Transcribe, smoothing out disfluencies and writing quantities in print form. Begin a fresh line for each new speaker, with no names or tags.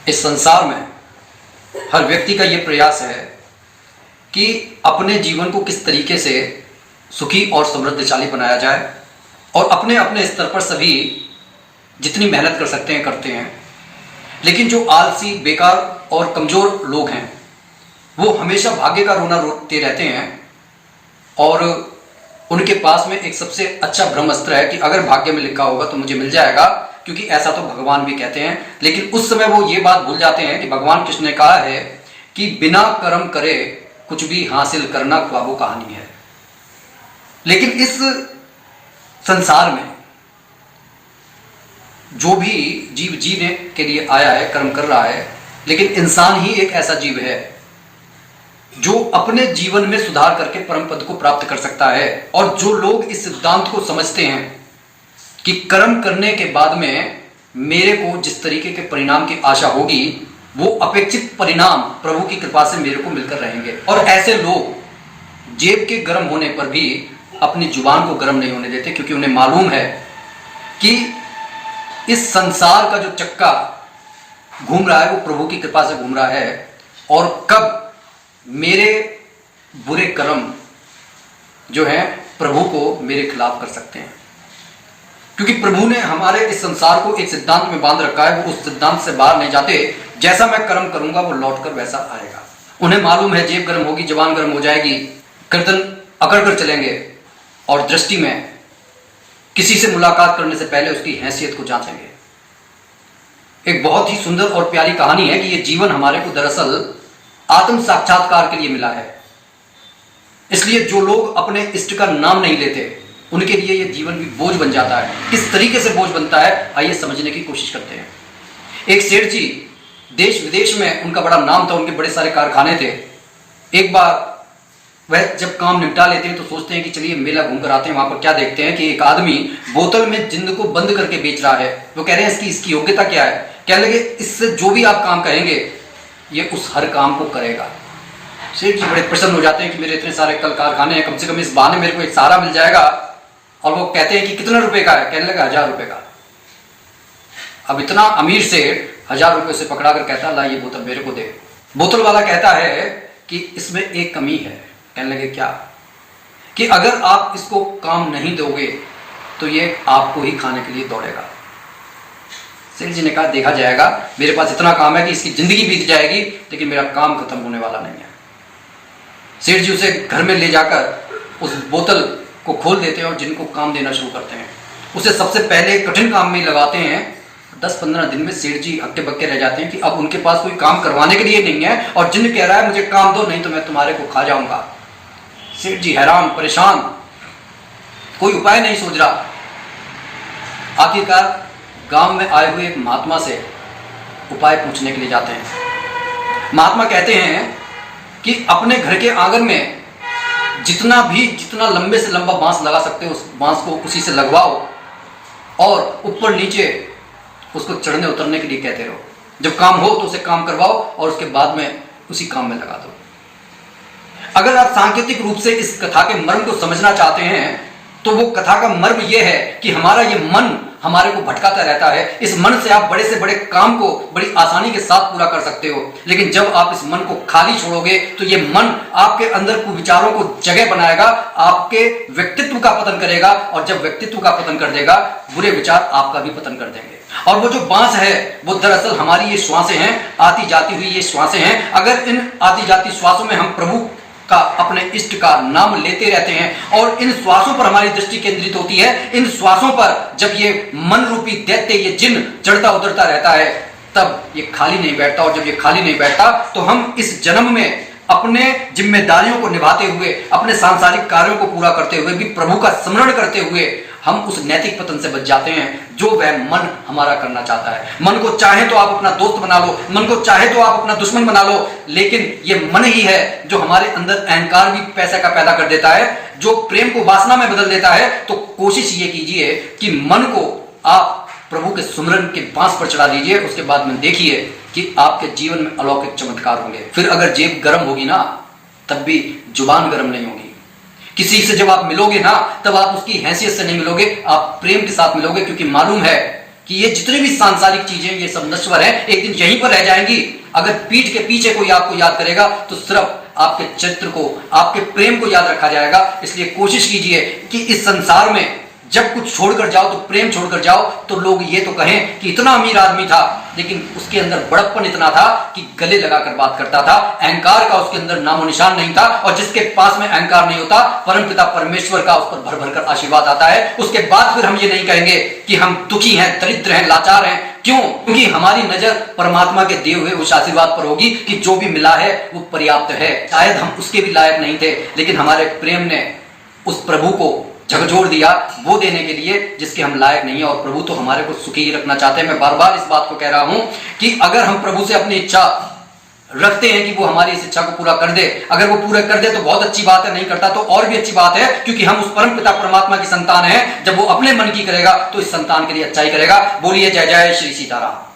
इस संसार में हर व्यक्ति का यह प्रयास है कि अपने जीवन को किस तरीके से सुखी और समृद्धशाली बनाया जाए, और अपने अपने स्तर पर सभी जितनी मेहनत कर सकते हैं करते हैं। लेकिन जो आलसी, बेकार और कमजोर लोग हैं वो हमेशा भाग्य का रोना रोते रहते हैं, और उनके पास में एक सबसे अच्छा ब्रह्मास्त्र है कि अगर भाग्य में लिखा होगा तो मुझे मिल जाएगा, क्योंकि ऐसा तो भगवान भी कहते हैं। लेकिन उस समय वो ये बात भूल जाते हैं कि भगवान कृष्ण ने कहा है कि बिना कर्म करे कुछ भी हासिल करना ख्वाबों कहानी है। लेकिन इस संसार में जो भी जीव जीने के लिए आया है कर्म कर रहा है, लेकिन इंसान ही एक ऐसा जीव है जो अपने जीवन में सुधार करके परम पद को प्राप्त कर सकता है। और जो लोग इस सिद्धांत को समझते हैं कि कर्म करने के बाद में मेरे को जिस तरीके के परिणाम की आशा होगी वो अपेक्षित परिणाम प्रभु की कृपा से मेरे को मिलकर रहेंगे, और ऐसे लोग जेब के गर्म होने पर भी अपनी जुबान को गर्म नहीं होने देते, क्योंकि उन्हें मालूम है कि इस संसार का जो चक्का घूम रहा है वो प्रभु की कृपा से घूम रहा है, और कब मेरे बुरे कर्म जो है प्रभु को मेरे खिलाफ कर सकते हैं। क्योंकि प्रभु ने हमारे इस संसार को एक सिद्धांत में बांध रखा है, वो उस सिद्धांत से बाहर नहीं जाते। जैसा मैं कर्म करूंगा वो लौटकर वैसा आएगा। उन्हें मालूम है जेब गर्म होगी, जबान गर्म हो जाएगी, गर्दन अकड़ कर चलेंगे, और दृष्टि में किसी से मुलाकात करने से पहले उसकी हैसियत को जांचेंगे। एक बहुत ही सुंदर और प्यारी कहानी है कि ये जीवन हमारे को दरअसल आत्म साक्षात्कार के लिए मिला है। इसलिए जो लोग अपने इष्ट का नाम नहीं लेते उनके लिए यह जीवन भी बोझ बन जाता है। किस तरीके से बोझ बनता है आइए समझने की कोशिश करते हैं। एक सेठ जी, देश विदेश में उनका बड़ा नाम था, उनके बड़े सारे कारखाने थे। एक बार वह जब काम निपटा लेते हैं तो सोचते हैं कि चलिए मेला घूम कर आते हैं। वहां पर क्या देखते हैं कि एक आदमी बोतल में जिंद को बंद करके बेच रहा है। वो कह रहे हैं इसकी योग्यता क्या है? कहने लगे इससे जो भी आप काम कहेंगे ये उस हर काम को करेगा। सेठ जी बड़े प्रसन्न हो जाते हैं कि मेरे इतने सारे कल कारखाने हैं, कम से कम इस बहाने मेरे को एक सहारा मिल जाएगा। और वो कहते हैं कि कितने रुपए का है? कहने लगा 1000 रुपए का। अब इतना अमीर सेठ 1000 रुपए से पकड़ा कर कहता ला ये बोतल मेरे को दे। बोतल वाला कहता है कि इसमें एक कमी है। कहने लगे क्या? कि अगर आप इसको काम नहीं दोगे तो ये आपको ही खाने के लिए दौड़ेगा। सेठ जी ने कहा देखा जाएगा, मेरे पास इतना काम है कि इसकी जिंदगी बीत जाएगी लेकिन मेरा काम खत्म होने वाला नहीं है। सेठ जी उसे घर में ले जाकर उस बोतल को खोल देते हैं और जिनको काम देना शुरू करते हैं। उसे सबसे पहले कठिन काम में लगाते हैं। 10-15 दिन में सेठ जी हक्के बक्के रह जाते हैं कि अब उनके पास कोई काम करवाने के लिए नहीं है, और जिन कह रहा है मुझे काम दो नहीं तो मैं तुम्हारे को खा जाऊंगा। सेठ जी हैरान परेशान, कोई उपाय नहीं सोच रहा। आखिरकार गांव में आए हुए एक महात्मा से उपाय पूछने के लिए जाते हैं। महात्मा कहते हैं कि अपने घर के आंगन में जितना लंबे से लंबा बांस लगा सकते हो उस बांस को उसी से लगवाओ, और ऊपर नीचे उसको चढ़ने उतरने के लिए कहते रहो। जब काम हो तो उसे काम करवाओ और उसके बाद में उसी काम में लगा दो। अगर आप सांकेतिक रूप से इस कथा के मर्म को समझना चाहते हैं तो वो कथा का मर्म यह है कि हमारा ये मन हमारे को भटकाता रहता है। इस मन से आप बड़े से बड़े काम को बड़ी आसानी के साथ पूरा कर सकते हो, लेकिन जब आप इस मन को खाली छोड़ोगे तो ये मन आपके अंदर कुविचारों को जगह बनाएगा, आपके व्यक्तित्व का पतन करेगा, और जब व्यक्तित्व का पतन कर देगा बुरे विचार आपका भी पतन कर देंगे। और वो जो बांस है वो दरअसल हमारी ये श्वासें हैं, आती जाती हुई ये श्वासें हैं। अगर इन आती जाती श्वासों में हम प्रभु का अपने इष्ट का नाम लेते रहते हैं और इन श्वासों पर हमारी दृष्टि केंद्रित होती है, इन श्वासों पर जब ये मन रूपी दैत्य ये जिन चढ़ता उतरता रहता है तब ये खाली नहीं बैठता। और जब ये खाली नहीं बैठता तो हम इस जन्म में अपने जिम्मेदारियों को निभाते हुए, अपने सांसारिक कार्यों को पूरा करते हुए भी प्रभु का स्मरण करते हुए हम उस नैतिक पतन से बच जाते हैं जो वह मन हमारा करना चाहता है। मन को चाहे तो आप अपना दोस्त बना लो, मन को चाहे तो आप अपना दुश्मन बना लो, लेकिन ये मन ही है जो हमारे अंदर अहंकार भी पैसे का पैदा कर देता है, जो प्रेम को वासना में बदल देता है। तो कोशिश ये कीजिए कि मन को आप प्रभु के सुमरन के बांस पर चढ़ा दीजिए, उसके बाद में देखिए कि आपके जीवन में अलौकिक चमत्कार होंगे। फिर अगर जेब गर्म होगी ना तब भी जुबान गर्म नहीं होगी। किसी से जब आप मिलोगे ना तब आप उसकी हैसियत से नहीं मिलोगे, आप प्रेम के साथ मिलोगे, क्योंकि मालूम है कि ये जितनी भी सांसारिक चीजें ये सब नश्वर हैं, एक दिन यहीं पर रह जाएंगी। अगर पीठ के पीछे कोई आपको याद करेगा तो सिर्फ आपके चरित्र को, आपके प्रेम को याद रखा जाएगा। इसलिए कोशिश कीजिए कि इस संसार में जब कुछ छोड़कर जाओ तो प्रेम छोड़कर जाओ, तो लोग ये तो कहें कि इतना अमीर आदमी था लेकिन उसके अंदर बड़प्पन इतना था कि गले लगाकर बात करता था, अहंकार का उसके अंदर नामो निशान नहीं था। और जिसके पास में अहंकार नहीं होता, परमपिता परमेश्वर का उस पर भर भर कर आशीर्वाद आता है। उसके बाद फिर हम ये नहीं कहेंगे कि हम दुखी हैं, दरिद्र हैं, लाचार हैं। क्यों? क्योंकि हमारी नजर परमात्मा के दिए हुए उस आशीर्वाद पर होगी कि जो भी मिला है वो पर्याप्त है। शायद हम उसके भी लायक नहीं थे, लेकिन हमारे प्रेम ने उस प्रभु को झकझोर दिया वो देने के लिए जिसके हम लायक नहीं है। और प्रभु तो हमारे को सुखी ही रखना चाहते हैं। मैं बार बार इस बात को कह रहा हूं कि अगर हम प्रभु से अपनी इच्छा रखते हैं कि वो हमारी इस इच्छा को पूरा कर दे, अगर वो पूरा कर दे तो बहुत अच्छी बात है, नहीं करता तो और भी अच्छी बात है, क्योंकि हम उस परम पिता परमात्मा की संतान है। जब वो अपने मन की करेगा तो इस संतान के लिए अच्छा ही करेगा। बोलिए जय जय श्री सीताराम।